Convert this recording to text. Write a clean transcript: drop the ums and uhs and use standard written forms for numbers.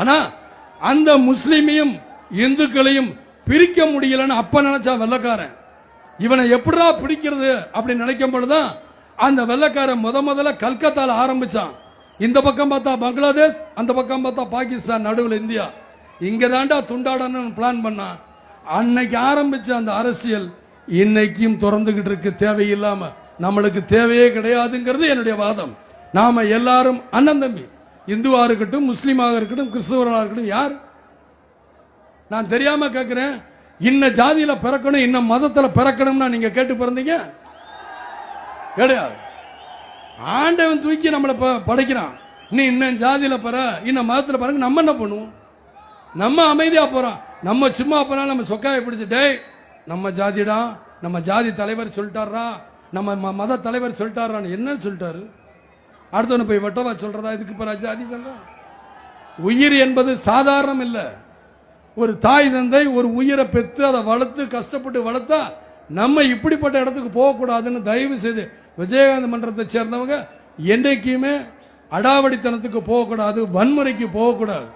ஆனா அந்த முஸ்லிமையும் இந்துக்களையும் பிரிக்க முடியலன்னு அப்ப நினைச்சா வெள்ளக்காரன். இவனை எப்படிடா பிடிக்கிறது அப்படின்னு நினைக்கும் பொழுதுதான் அந்த வெள்ளக்காரன் முதல்ல கல்கத்தால ஆரம்பிச்சான். இந்த பக்கம் பார்த்தா பங்களாதேஷ், அந்த பக்கம் பார்த்தா பாகிஸ்தான், நடுவில் இந்தியா. இங்க தாண்டா துண்டாடணும்னு பிளான் பண்ணான். அன்னைக்கு ஆரம்பிச்ச அந்த அரசியல் இன்னைக்கும் தொடர்ந்துகிட்டு இருக்கு. தேவையில்லாம நம்மளுக்கு தேவையே கிடையாதுங்கிறது என்னுடைய வாதம். நாம எல்லாரும் அண்ணன் தம்பி, இந்துவா இருக்கட்டும், முஸ்லீமாக இருக்கட்டும், கிறிஸ்தவர்களாக இருக்கட்டும். யார் நான் தெரியாம கேட்கிறேன், இன்ன ஜாதியில பிறக்கணும், இன்ன மதத்துல பிறக்கணும்னா நீங்க கேட்டு பிறந்தீங்க கிடையாது. ஆண்டவன் தூக்கி நம்மளை படைக்கிறான். நீ இன்னும் ஜாதியில பெற, இன்ன மதத்துல பிறகு நம்ம என்ன பண்ணுவோம்? நம்ம அமைதியா போறோம். நம்ம சும்மா போனா நம்ம சொக்காய பிடிச்சிட்டே நம்ம ஜாதிடா, நம்ம ஜாதி தலைவர் சொல்லிட்டாரா, நம்ம மத தலைவர் சொல்லிட்டாரான்னு என்ன சொல்லிட்டாரு? அடுத்தவனு போய் வெட்டவா சொல்றதா? இதுக்கு பிற ஜாதி சொல்ற? உயிர் என்பது சாதாரணம் இல்ல. ஒரு தாய் தந்தை ஒரு உயிரை பெற்று அதை வளர்த்து கஷ்டப்பட்டு வளர்த்தா நம்ம இப்படிப்பட்ட இடத்துக்கு போகக்கூடாதுன்னு தயவு செய்து விஜயகாந்த் மன்றத்தை சேர்ந்தவங்க என்னைக்குமே அடாவடித்தனத்துக்கு போகக்கூடாது, வன்முறைக்கு போகக்கூடாது.